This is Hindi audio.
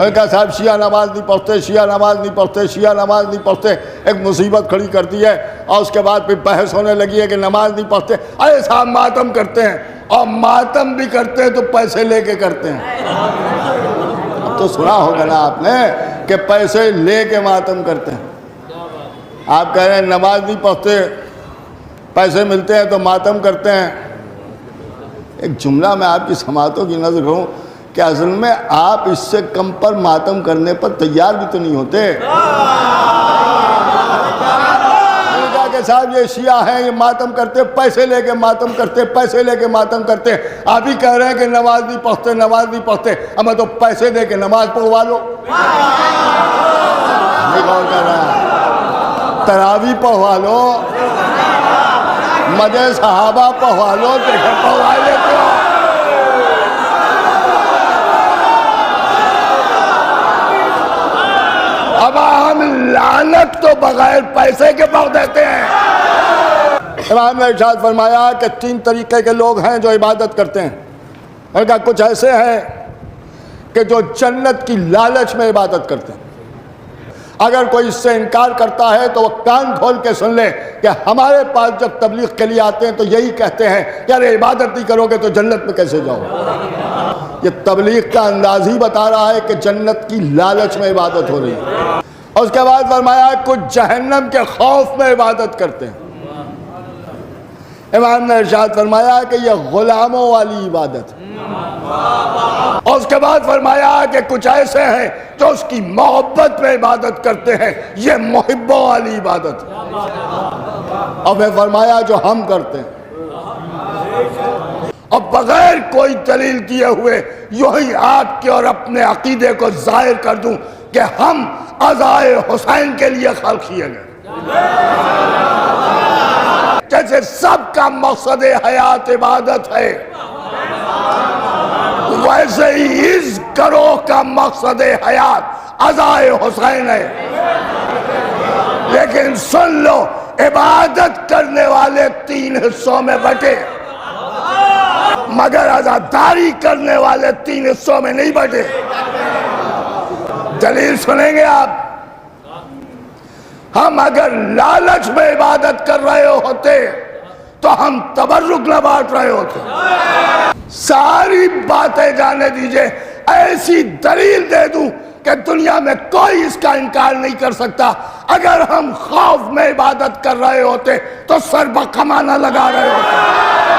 मैंने कहा साहब शिया नमाज नहीं पढ़ते, शिया नमाज नहीं पढ़ते, शिया नमाज नहीं पढ़ते। एक मुसीबत खड़ी कर दी है और उसके बाद फिर बहस होने लगी है कि नमाज नहीं पढ़ते। अरे साहब मातम करते हैं, और मातम भी करते हैं तो पैसे लेके करते हैं। अब तो सुना होगा ना आपने कि पैसे लेके मातम करते हैं। आप कह रहे हैं नमाज नहीं पढ़ते, पैसे मिलते हैं तो मातम करते हैं। एक जुमला मैं आपकी समातों की नजर करूं कि असल में आप इससे कम पर मातम करने पर तैयार भी तो नहीं होते। कि साहब ये शिया हैं, ये मातम करते, पैसे लेके मातम करते, पैसे लेके मातम करते। आप ही कह रहे हैं कि नमाज नहीं पढ़ते, नमाज नहीं पढ़ते, हमें तो पैसे दे के नमाज पढ़वा लो। नहीं कौन कह रहा है? तरावी पढ़वा लो, मदे सहाबा पढ़वा लो, देखे पढ़वा लेते हो। अब हम लानत तो बगैर पैसे के पढ़ देते हैं। इमाम ने इरशाद फरमाया कि 3 तरीके के लोग हैं जो इबादत करते हैं। मैंने कहा कुछ ऐसे हैं कि जो जन्नत की लालच में इबादत करते हैं। अगर कोई इससे इनकार करता है तो वह कान खोल के सुन ले कि हमारे पास जब तबलीग के लिए आते हैं तो यही कहते हैं कि अरे इबादत नहीं करोगे तो जन्नत में कैसे जाओ। ये तबलीग का अंदाज ही बता रहा है कि जन्नत की लालच में इबादत हो रही है। और उसके बाद फरमाया कुछ जहन्नम के खौफ में इबादत करते हैं। इमाम ने इरशाद फरमाया कि यह गुलामों वाली इबादत है। और उसके बाद फरमाया कि कुछ ऐसे हैं जो उसकी मोहब्बत में इबादत करते हैं, ये मुहिब्बों वाली इबादत है। और फिर फरमाया जो हम करते हैं। और बगैर कोई दलील दिए हुए यूं ही आपके और अपने अकीदे को जाहिर कर दूं कि हम अज़ाए हुसैन के लिए खल्क़ किए गए। जैसे सबका मकसद हयात इबादत है, वैसे ही इस गरोह का मकसद हयात अज़ाए हुसैन है। लेकिन सुन लो, इबादत करने वाले 3 हिस्सों में बटे, मगर आजादारी करने वाले 3 हिस्सों में नहीं बटे। दलील सुनेंगे आप। हम अगर लालच में इबादत कर रहे होते तो हम तबर्रुक न बांट रहे होते। सारी बातें जाने दीजिए, ऐसी दलील दे दूं कि दुनिया में कोई इसका इनकार नहीं कर सकता। अगर हम खौफ में इबादत कर रहे होते तो सर बकमाना लगा रहे होते।